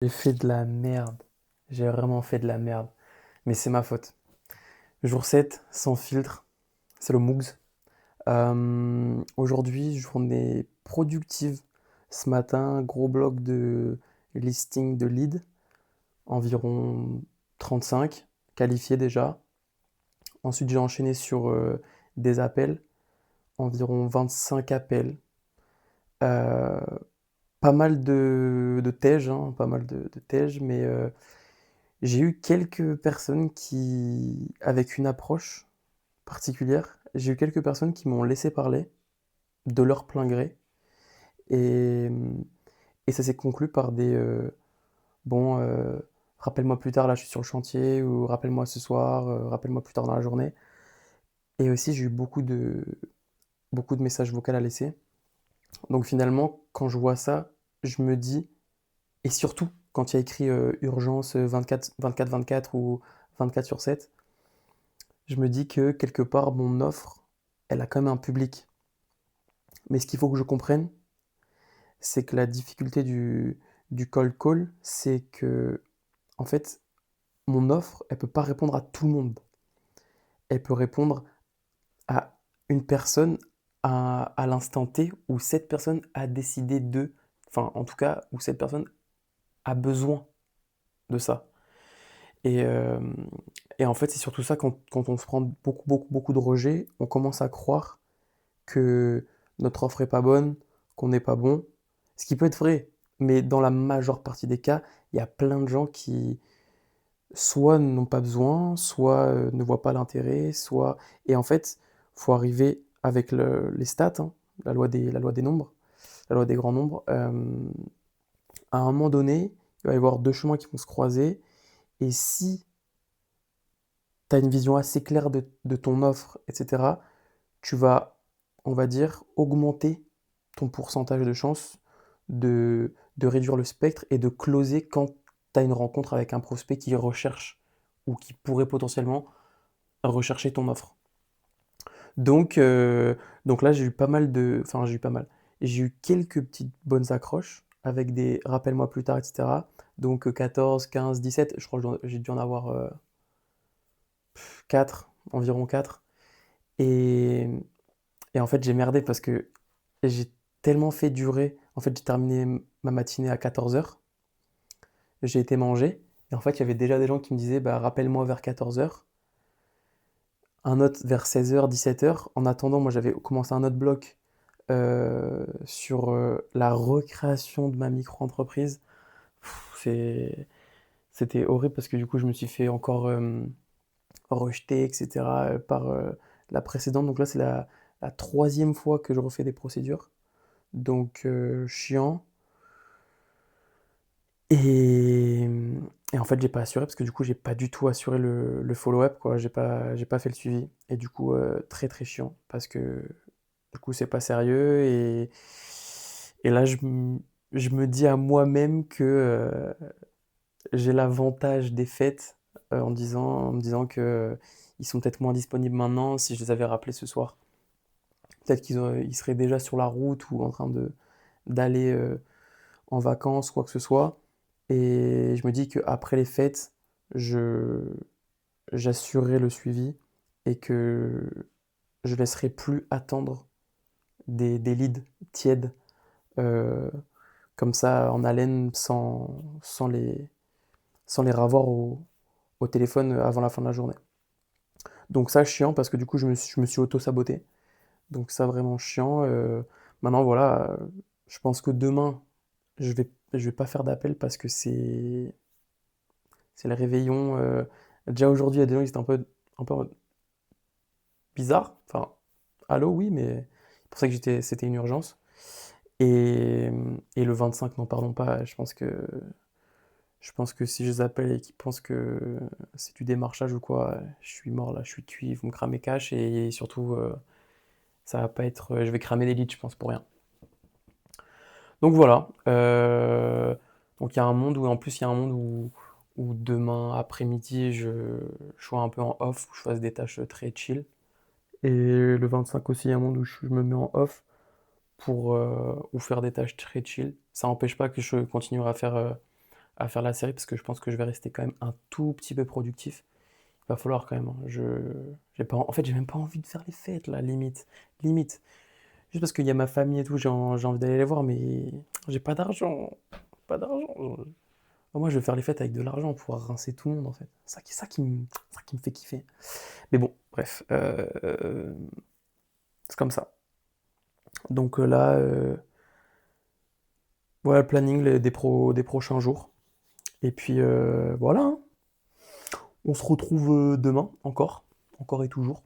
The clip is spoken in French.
J'ai fait de la merde. J'ai vraiment fait de la merde. Mais c'est ma faute. Jour 7, sans filtre, c'est le Moogs. Aujourd'hui, journée productive. Ce matin, gros bloc de listing de lead, environ 35, qualifiés déjà. Ensuite, j'ai enchaîné sur des appels, environ 25 appels. Euh, Pas mal de tèges, hein, pas mal de tèges, mais j'ai eu quelques personnes qui, avec une approche particulière, j'ai eu quelques personnes qui m'ont laissé parler de leur plein gré et, et ça s'est conclu par des bon, rappelle-moi plus tard, là je suis sur le chantier, ou rappelle-moi ce soir, rappelle-moi plus tard dans la journée. Et aussi j'ai eu beaucoup de messages vocaux à laisser. Donc finalement, quand je vois ça, je me dis, et surtout quand il y a écrit urgence 24 ou 24 sur 7, je me dis que quelque part, mon offre, elle a quand même un public. Mais ce qu'il faut que je comprenne, c'est que la difficulté du cold call, c'est que, en fait, mon offre, elle peut pas répondre à tout le monde. Elle peut répondre à une personne à l'instant T où cette personne a décidé de, enfin, en tout cas, où cette personne a besoin de ça. Et, euh, et en fait, c'est surtout ça quand on se prend beaucoup de rejets, on commence à croire que notre offre est pas bonne, qu'on n'est pas bon. Ce qui peut être vrai, mais dans la majeure partie des cas, il y a plein de gens qui soit n'ont pas besoin, soit ne voient pas l'intérêt, soit... Et en fait, faut arriver avec les stats, hein, la loi des nombres, la loi des grands nombres. À un moment donné, il va y avoir deux chemins qui vont se croiser. Et si tu as une vision assez claire de ton offre, etc., tu vas, on va dire, augmenter ton pourcentage de chance de réduire le spectre et de closer quand tu as une rencontre avec un prospect qui recherche ou qui pourrait potentiellement rechercher ton offre. Donc, euh, donc là, j'ai eu pas mal de... Enfin, j'ai eu pas mal. J'ai eu quelques petites bonnes accroches avec des rappelle-moi plus tard, etc. Donc 14, 15, 17, je crois que j'ai dû en avoir 4, environ 4. Et, et en fait, j'ai merdé parce que j'ai tellement fait durer. En fait, j'ai terminé ma matinée à 14 heures. J'ai été manger. Et en fait, il y avait déjà des gens qui me disaient, bah, rappelle-moi vers 14 heures. Un autre vers 16 heures, 17 heures. En attendant, moi, j'avais commencé un autre bloc sur la recréation de ma micro-entreprise. C'était horrible parce que du coup, je me suis fait encore rejeter, etc., par la précédente. Donc là, c'est la troisième fois que je refais des procédures. Donc, chiant. Et, et en fait, j'ai pas assuré parce que du coup, j'ai pas du tout assuré le follow-up, quoi. J'ai pas fait le suivi. Et du coup, très chiant parce que du coup, c'est pas sérieux. Et là, je me dis à moi-même que j'ai l'avantage des fêtes en me disant que ils sont peut-être moins disponibles maintenant si je les avais rappelés ce soir. Peut-être ils seraient déjà sur la route ou en train d'aller en vacances, quoi que ce soit. Et je me dis qu'après les fêtes, je, j'assurerai le suivi et que je laisserai plus attendre des leads tièdes euh, comme ça en haleine sans les ravoir au téléphone avant la fin de la journée. Donc ça, chiant parce que du coup, je me suis auto-saboté. Donc ça, vraiment chiant. Maintenant, voilà, je pense que demain, je vais pas faire d'appel parce que c'est le réveillon. Déjà aujourd'hui, il y a des gens qui étaient un peu bizarres. Enfin, allô, oui, mais c'est pour ça que c'était une urgence. Et le 25, n'en parlons pas. Je pense que si je les appelle et qu'ils pensent que c'est du démarchage ou quoi, je suis mort là, je suis cuit, ils vont me cramer cash et surtout, ça va pas être. Je vais cramer des leads, je pense, pour rien. Donc voilà. Donc il y a un monde où, en plus, il y a un monde où demain après-midi, je sois un peu en off, où je fasse des tâches très chill. Et le 25 aussi, il y a un monde où je me mets en off pour ou faire des tâches très chill. Ça n'empêche pas que je continuerai à faire la série parce que je pense que je vais rester quand même un tout petit peu productif. Il va falloir quand même, hein. J'ai pas, en fait, j'ai même pas envie de faire les fêtes là, limite, limite. Juste parce qu'il y a ma famille et tout, j'ai envie d'aller les voir, mais j'ai pas d'argent, pas d'argent. Moi, je vais faire les fêtes avec de l'argent pour pouvoir rincer tout le monde en fait. Ça qui me fait kiffer. Mais bon, bref, c'est comme ça. Donc là, voilà le planning des prochains jours. Et puis voilà, hein. On se retrouve demain encore et toujours.